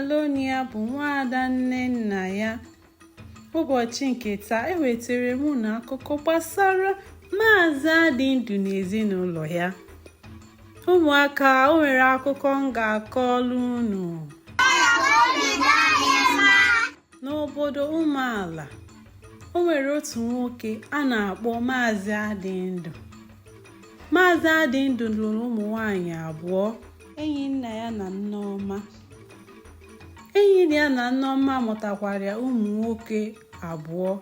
Apolonia bụ nwaada nne nna ya. Ụbọchị nke taa ewetara m unu akụkọ gbasara Maazị Adịndụ na ezinụlọ ya. Ụmụaka, o nwere akụkọ m ga-akọrọ unu. N'obodo Umuala, o nwere otu nwoke a na-akpọ Maazị Adịndụ. Maazị Adịndụ lụrụ ụmụ nwanyị abụọ, enyi nna ya na Nneọma. Enyi ya na Nneọma mụtakwara ụmụ nwoke abụọ.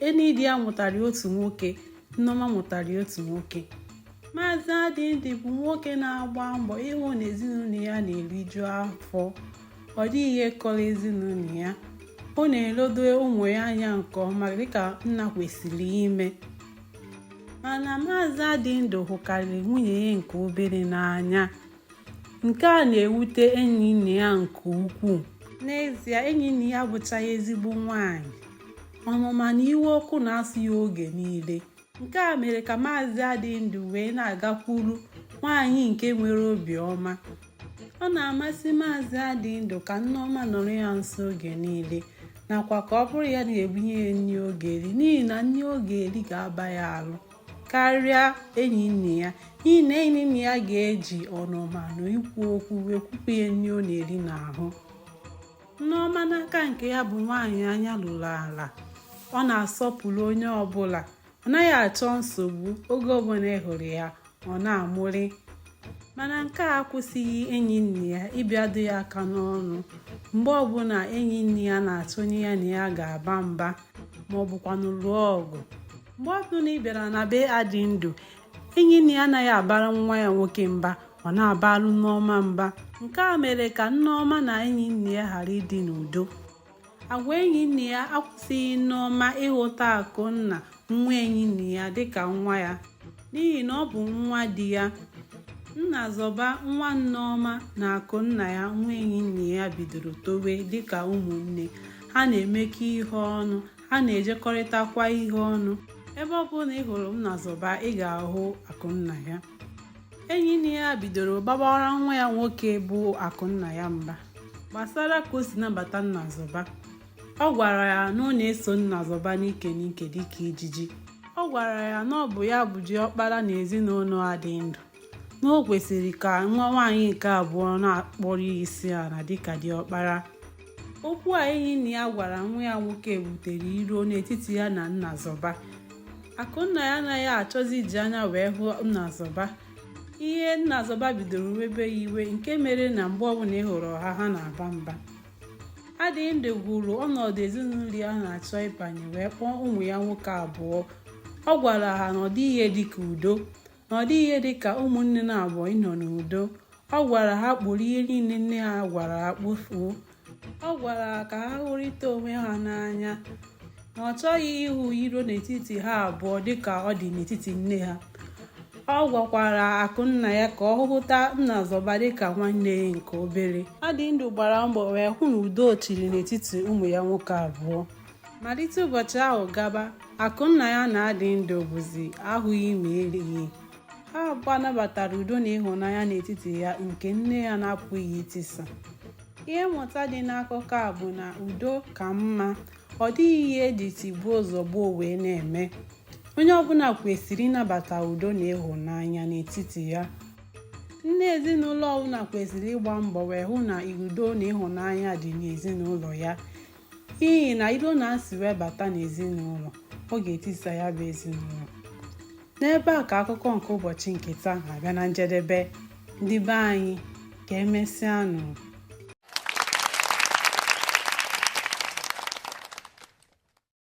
Enyi di ya mụtara otu nwoke, Nneọma mụtara otu nwoke. Maazị Adịndụ bụ nwoke na-agba mbọ ịhụ na ezinụlọ ya na-eriju afọ. Ọ dịghị ihe kọrọ ezinụlọ ya. Ọ na-elodo ụmụ ya anya nke ọma dịka nna kwesịrị ime. Mana Maazị Adịndụ hụkarịrị nwunye ya nke obere n'anya. Nke a na-ewute enyi nna ya nke ukwuu. N'ezie, enyi nna ya bụchaghị ezigbo nwaanyị. Ọnụma na iwe ọkụ na-asụ ya oge niile. Nke a mere ka Maazị Adịndụ wee na-agakwuru nwaanyị nke nwere obiọma. Ọ na-amasị Maazị Adịndụ ka Nneọma nọrọ ya nso oge niile, nakwa ka ọ bụrụ ya na-ebunye ya nri oge eri, n'ihi na nri oge eri ga-aba ya arụ karịa enyi nna ya, n'ihi na enyi nna ya ga-eji ọnụma na ikwu okwu wee kwupụ ya nri ọ na-eri n'ahụ. Nneọma n'aka nke ya bụ nwaanyị anya lụrụ ala. Ọ na-asọpụrụ onye ọbụla, ọ naghị achọ nsogbu. Oge ọbụla ị hụrụ ya, ọ na-amụrị. Mana nke a akwụsịghị enyi nna ya ịbịado ya aka n'ọnụ. Mgbe ọbụla enyi nna ya na-atụnye ya na ya ga-aba mba ma ọ bụkwanụ lụọ ọgụ. Mgbe ọbụla ị bịara na be Adịndụ, enyi nna ya anaghị abara nwa ya nwoke mba, ọ na-abalụ Nneọma mba. Nke a mere ka Nneọma na enyi nna ya ghara ịdị n'udo. Agwa enyi nna ya akwụsịghị Nneọma ịhụta Akụnna, nwa enyi nna ya, dịka nwa ya, n'ihi na ọ bụ nwa di ya. Nnazọba, nwa Nneọma, na Akụnna ya, nwa enyi nna ya, bidoro towe dịka ụmụnne. Ha na-emekọ ihe ọnụ, ha na-ejekọrịtakwa ihe ọnụ. Ebe ọ bụla ị hụrụ Nnazọba, ị ga-ahụ Akụnna ya. Enyi nna ya bidoro gbabara nwa ya nwoke bụ Akụnna ya mba gbasara ka o si nabata Nnazọba. Ọ gwara ya na ọ na-eso Nnazọba n'ike n'ike dịka ijiji. Ọ gwara ya na ọ bụ ya bụ diọkpara na ezinụlọ Adịndụ, na o kwesịrị ka nwa nwaanyị nke abụọ na-akpọrọ isi ala dịka diọkpara. Okwu a enyi nna ya gwara nwa ya nwoke butere iro n'etiti ya na Nnazọba. Akụnna ya anaghị achọzi iji anya wee hụ Nnazọba. Ihe Nnazọba bidoro webe ya iwe, nke mere na mgbe ọbụla ị hụrụ ha, ha na-aba mba. Adịndụ gwuru ọnọdụ ezinụlọ ya na-achọ ịbanye wee kpọọ ụmụ ya nwoke abụọ. Ọ gwara ha na ọ dịghị ihe dịka udo, na ọ dịghị ihe dịka ụmụnne na abụọ ịnọ n'udo. Ọ gwara ha kpụrụ ihe niile nne ha gwara ha kpofuo. Ọ gwara ha ka ha hụrịta onwe ha n'anya, na ọ chọghị ịhụ iro n'etiti ha abụọ dịka ọ dị n'etiti nne ha. Ọ gwakwara Akụnna ya ka ọ hụta Nnazọba dịka nwanne ya nke obere. Adịndụ gbara mbọ wee hụ na udo chịrị n'etiti ụmụ ya nwoke abụọ. Malite ụbọchị ahụ gaba, Akụnna ya na Adịndụ bụzi ahụghị ma erighị. Ha abụọ nabatara udo na ịhụnanya n'etiti ya nke nne ya na-apụghị itisa. Ihe mmụta dị n'akụkọ a bụ na udo ka mma. Ọ dịghị ihe eji tigbuo zọgbuo wee na-eme. Onye ọbụla kwesịrị ịnabata udo na ịhụnanya n'etiti ya. Nne ezinụlọ ọbụla kwesịrị ịgba mbọ wee hụ na udo na ịhụnanya dị n'ezinụlọ ya, n'ihi na iro na-asị wee bata n'ezinụlọ, ọ ga-etisa ya bụ ezinụlọ. N'ebe a ka akụkọ nke ụbọchị nke taa na-abịa na njedebe. Ndị be anyị, ka emesịanụ.